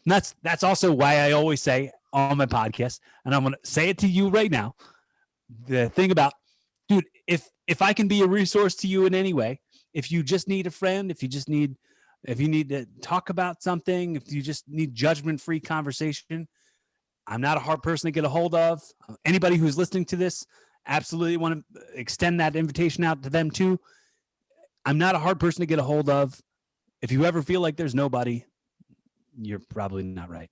And that's also why I always say on my podcast, and I'm going to say it to you right now. The thing about, dude, if I can be a resource to you in any way, if you just need a friend, if you need to talk about something, if you just need judgment-free conversation, I'm not a hard person to get a hold of. Anybody who's listening to this, absolutely want to extend that invitation out to them too. I'm not a hard person to get a hold of. If you ever feel like there's nobody, you're probably not right.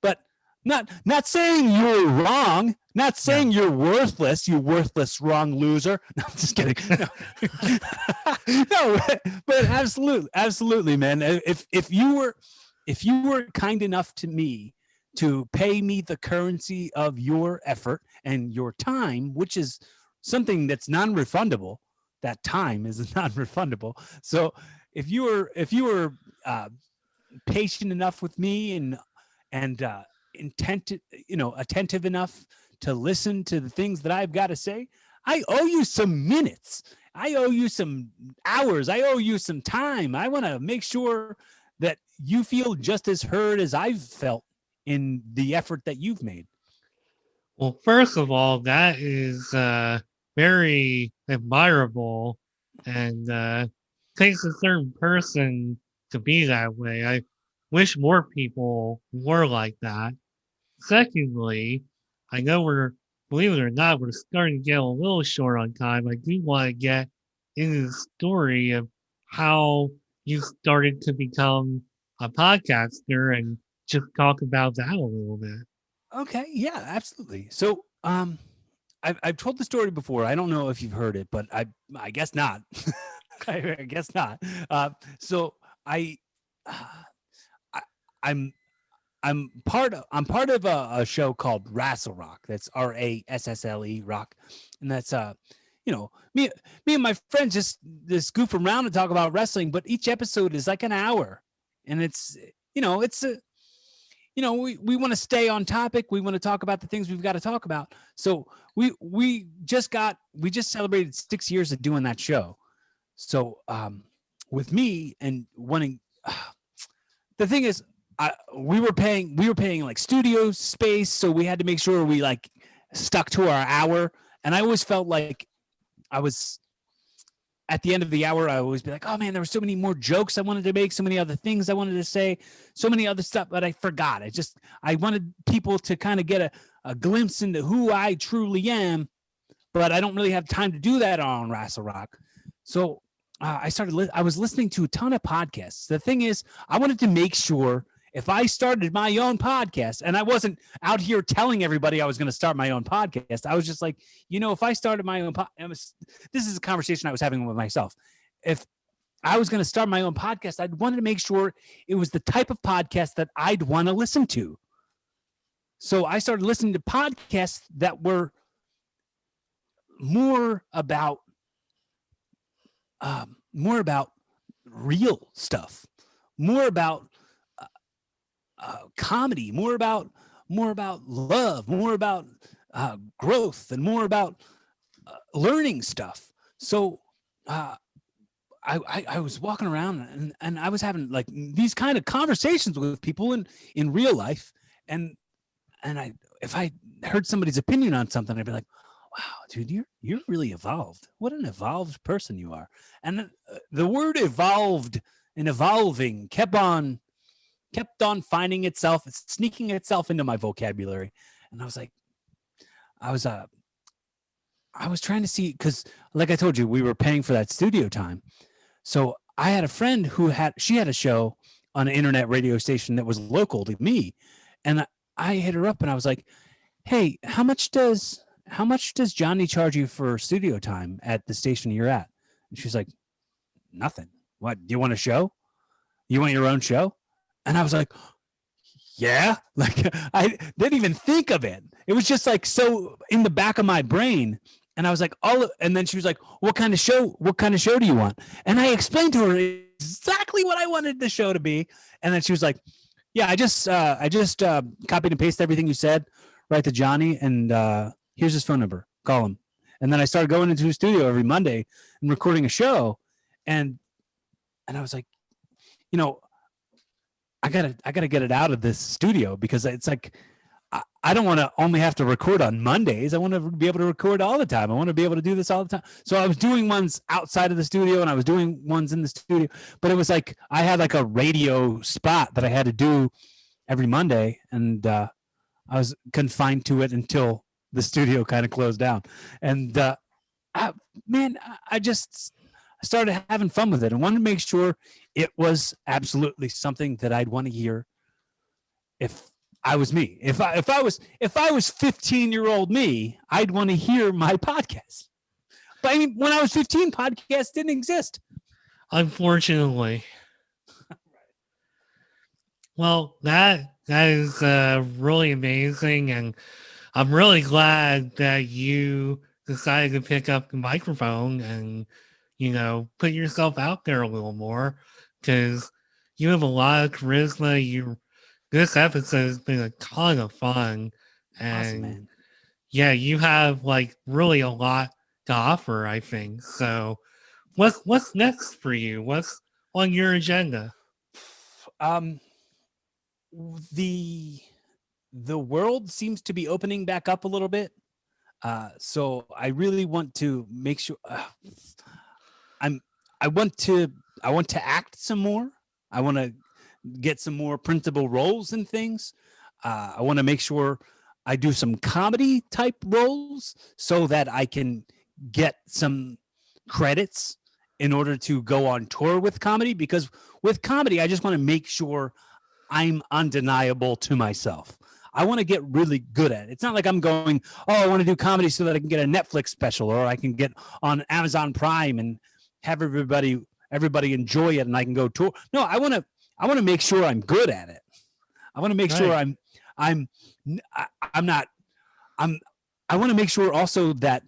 But not saying you're wrong, not
Yeah.
saying you're worthless, you worthless wrong loser. No, I'm just kidding. No, no, but absolutely, man. If you were kind enough to me to pay me the currency of your effort and your time, which is something that's non-refundable, that time is non-refundable. So if you were patient enough with me and intent, you know, attentive enough to listen to the things that I've got to say, I owe you some minutes. I owe you some hours. I owe you some time. I want to make sure that you feel just as heard as I've felt in the effort that you've made.
Well, first of all, that is very admirable and takes a certain person to be that way. I wish more people were like that. Secondly, I know believe it or not, we're starting to get a little short on time. I do want to get into the story of how you started to become a podcaster and just talk about that a little bit.
Okay, yeah, absolutely. So, I've told the story before. I don't know if you've heard it, but I guess not. I guess not. So I, uh, I I'm I'm part of a show called Rassle Rock. That's RASSLE Rock, and that's you know, me and my friends just goof around and talk about wrestling. But each episode is like an hour, and it's it's a we want to stay on topic. We want to talk about the things we've got to talk about. So we just celebrated 6 years of doing that show. So with me and wanting, the thing is, we were paying like studio space, so we had to make sure we like stuck to our hour. And I always felt like I was at the end of the hour, I always be like, oh man, there were so many more jokes I wanted to make, so many other things I wanted to say, so many other stuff, but I forgot. I wanted people to kind of get a glimpse into who I truly am, but I don't really have time to do that on Rassle Rock. So I was listening to a ton of podcasts. The thing is, I wanted to make sure if I started my own podcast, and I wasn't out here telling everybody I was going to start my own podcast, I was just like, if I started my own podcast, this is a conversation I was having with myself. If I was going to start my own podcast, I'd wanted to make sure it was the type of podcast that I'd want to listen to. So I started listening to podcasts that were more about real stuff, more about comedy, more about love, more about growth, and more about learning stuff. So I was walking around and I was having like these kind of conversations with people in real life, and if I heard somebody's opinion on something, I'd be like, wow, dude, you're really evolved. What an evolved person you are. And the word evolved and evolving kept on finding itself, sneaking itself into my vocabulary. And I was like, I was trying to see, because like I told you, we were paying for that studio time. So I had a friend who had a show on an internet radio station that was local to me. And I hit her up and I was like, hey, how much does Johnny charge you for studio time at the station you're at? And she's like, nothing. What, do you want a show? You want your own show? And I was like, yeah, like I didn't even think of it. It was just like so in the back of my brain. And I was like, and then she was like, what kind of show do you want? And I explained to her exactly what I wanted the show to be. And then she was like, yeah, I just copied and pasted everything you said, right to Johnny. And here's his phone number, call him. And then I started going into his studio every Monday and recording a show. And I was like, I gotta get it out of this studio, because it's like, I don't want to only have to record on Mondays. I want to be able to record all the time. I want to be able to do this all the time. So I was doing ones outside of the studio and I was doing ones in the studio, but it was like, I had like a radio spot that I had to do every Monday. And I was confined to it until the studio kind of closed down. And I just started having fun with it and wanted to make sure it was absolutely something that I'd want to hear if I was me. If I was 15-year-old me, I'd want to hear my podcast. But I mean, when I was 15, podcasts didn't exist.
Unfortunately. Well, that is really amazing, and I'm really glad that you decided to pick up the microphone and put yourself out there a little more, because you have a lot of charisma. This episode has been a ton of fun, and
awesome, man.
Yeah, you have like really a lot to offer, I think. So, what's next for you? What's on your agenda?
The world seems to be opening back up a little bit. So I really want to make sure I want to act some more. I want to get some more printable roles and things. I want to make sure I do some comedy type roles so that I can get some credits in order to go on tour with comedy, because with comedy, I just want to make sure I'm undeniable to myself. I want to get really good at it. It's not like I'm going, oh, I want to do comedy so that I can get a Netflix special or I can get on Amazon Prime and have everybody enjoy it and I can go tour. No, I want to make sure I'm good at it. I want to make sure
Right.
I'm not I want to make sure also that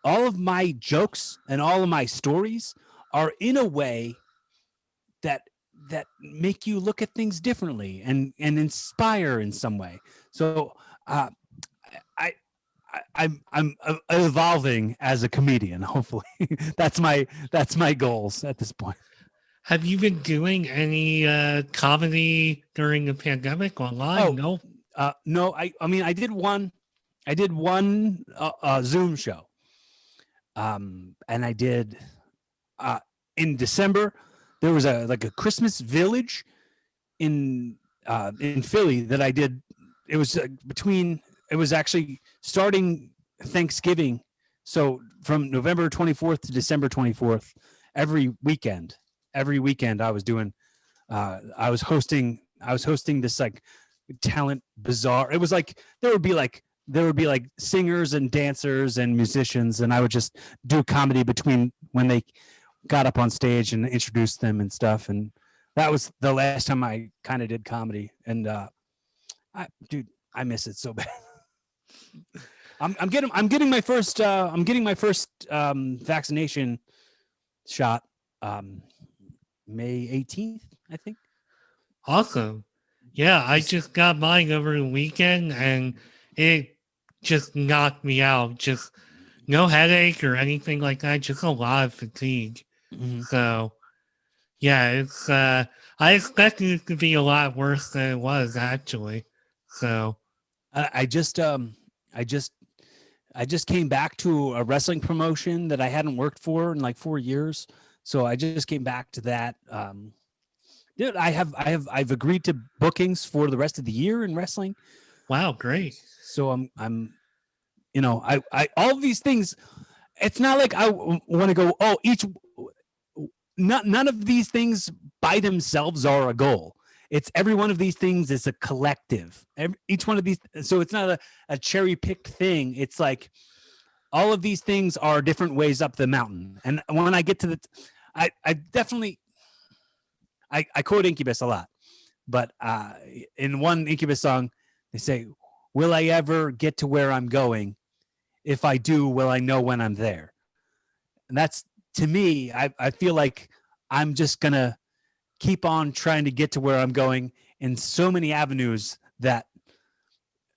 all of my jokes and all of my stories are in a way that make you look at things differently and inspire in some way. So uh, I, I'm evolving as a comedian. Hopefully, that's my goals at this point.
Have you been doing any comedy during the pandemic online?
Oh,
No.
no, I mean I did one Zoom show, and I did in December. There was a Christmas village in Philly that I did. It was it was actually starting Thanksgiving, so from November 24th to December 24th, every weekend I was doing. I was hosting this like talent bazaar. It was like there would be like singers and dancers and musicians, and I would just do comedy between when they got up on stage and introduced them and stuff. And that was the last time I kind of did comedy. And I miss it so bad. I'm getting my first vaccination shot May 18th, I think.
Awesome. Yeah, I just got mine over the weekend and it just knocked me out. Just no headache or anything like that, just a lot of fatigue.
Mm-hmm.
So, yeah, it's I expected it to be a lot worse than it was actually. So,
I just came back to a wrestling promotion that I hadn't worked for in like 4 years. So I just came back to that. Dude, I've agreed to bookings for the rest of the year in wrestling.
wow, great.
So I'm I all of these things. It's not like I want to go, oh, none of these things by themselves are a goal. It's every one of these things is a collective. Each one of these, so it's not a cherry picked thing. It's like all of these things are different ways up the mountain. And when I get to I definitely, I quote Incubus a lot, but in one Incubus song, they say, will I ever get to where I'm going? If I do, will I know when I'm there? And that's, to me, I feel like I'm just going to keep on trying to get to where I'm going in so many avenues that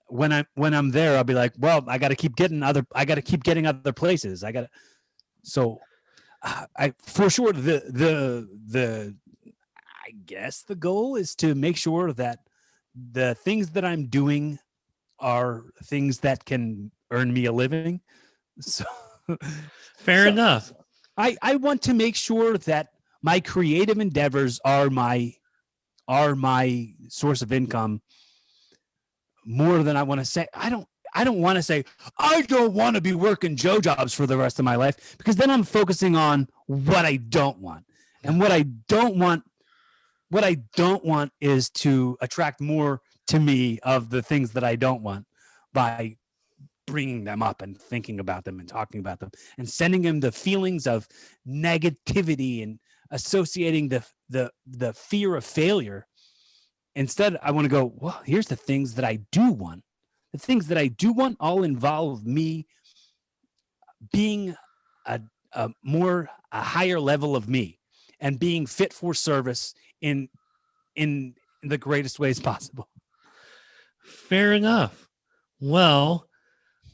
when I'm there, I'll be like, well, I got to keep getting other places. So I, for sure, I guess the goal is to make sure that the things that I'm doing are things that can earn me a living. So
Fair enough.
I want to make sure that my creative endeavors are my source of income more than I want to say. I don't want to say I don't want to be working Joe jobs for the rest of my life, because then I'm focusing on what I don't want. And what I don't want is to attract more to me of the things that I don't want by bringing them up and thinking about them and talking about them and sending them the feelings of negativity and associating the fear of failure. Instead, I want to go, well, here's the things that I do want. The things that I do want all involve me being a higher level of me and being fit for service in the greatest ways possible.
Fair enough. Well,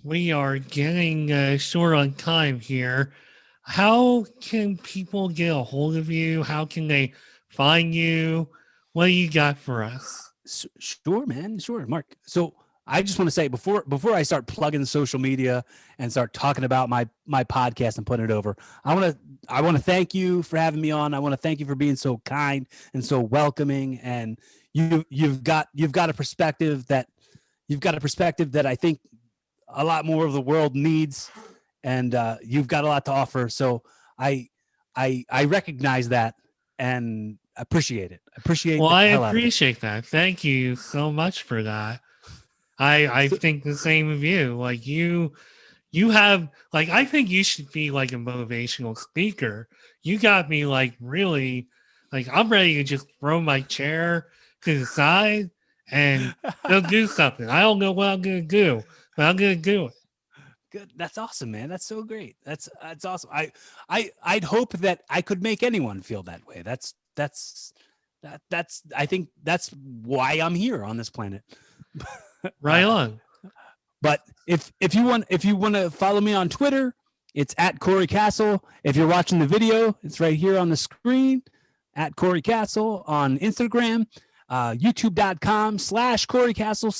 we are getting short on time here. How can people get a hold of you? How can they find you? What do you got for us?
Sure, man. Sure, Mark. So I just want to say before I start plugging social media and start talking about my podcast and putting it over, I want to thank you for having me on. I want to thank you for being so kind and so welcoming. And you've got a perspective that I think a lot more of the world needs, and you've got a lot to offer. So I I recognize that and appreciate it. Appreciate
Well,
the
I
hell out of it.
appreciate that. Thank you so much for that. I
So,
think the same of you. Like you have like I think you should be like a motivational speaker. You got me like really like I'm ready to just throw my chair to the side and go do something. I don't know what I'm gonna do, but I'm gonna do it.
good. That's awesome, man. That's so great. That's awesome. I'd hope that I could make anyone feel that way. That's I think that's why I'm here on this planet.
Right on.
But if you want to follow me on Twitter, it's at Cory Kastle. If you're watching the video, it's right here on the screen at Cory Kastle. On Instagram, youtube.com/Cory Kastle,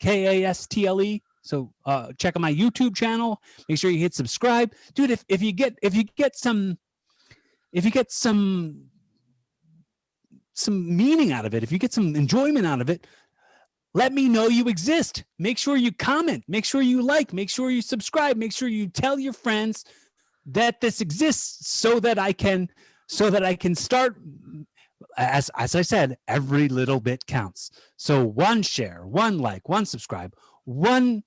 CoryKastle. So check out my YouTube channel. Make sure you hit subscribe, dude. If you get some meaning out of it, if you get some enjoyment out of it, let me know you exist. Make sure you comment. Make sure you like. Make sure you subscribe. Make sure you tell your friends that this exists, so that I can start. As I said, every little bit counts. So one share, one like, one subscribe, one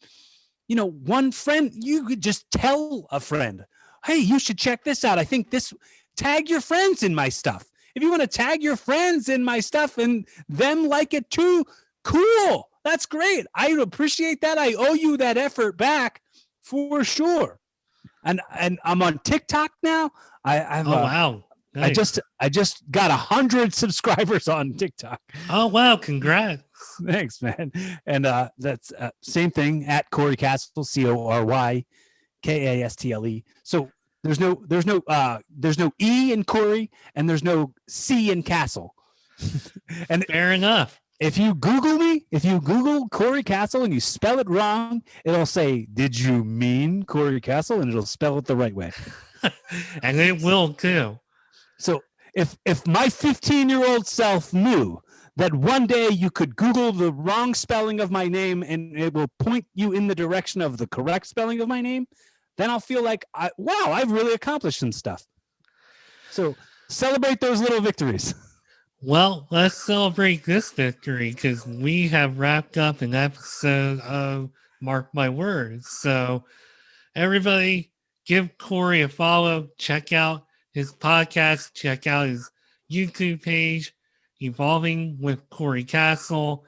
friend. You could just tell a friend, hey, you should check this out. I think this. Tag your friends in my stuff. If you want to tag your friends in my stuff and them like it too, cool. That's great. I appreciate that. I owe you that effort back for sure. And I'm on TikTok now.
Wow. Nice.
I just got 100 subscribers on TikTok.
Oh wow, congrats.
Thanks, man. And that's same thing at Cory Kastle, CoryKastle. So there's no E in Cory and there's no C in Castle. And
fair enough.
If you Google Cory Kastle and you spell it wrong, it'll say, "Did you mean Cory Kastle?" and it'll spell it the right way.
And it will too.
So if my 15-year-old self knew that one day you could Google the wrong spelling of my name and it will point you in the direction of the correct spelling of my name, then I'll feel like, I've really accomplished some stuff. So celebrate those little victories.
Well, let's celebrate this victory because we have wrapped up an episode of Mark My Words. So everybody give Cory a follow. Check out his podcast. Check out his YouTube page, Evolving with Cory Kastle.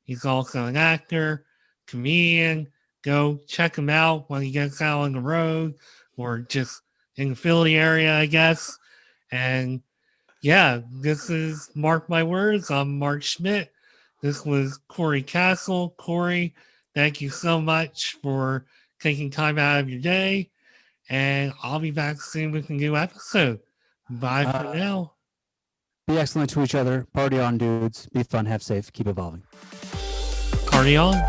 He's also an actor, comedian. Go check him out when he gets out on the road or just in the Philly area, I guess. And yeah, this is Mark My Words. I'm Mark Schmidt. This was Cory Kastle. Cory, thank you so much for taking time out of your day. And I'll be back soon with a new episode. Bye for now.
Be excellent to each other. Party on, dudes. Be fun. Have safe. Keep evolving.
Party on.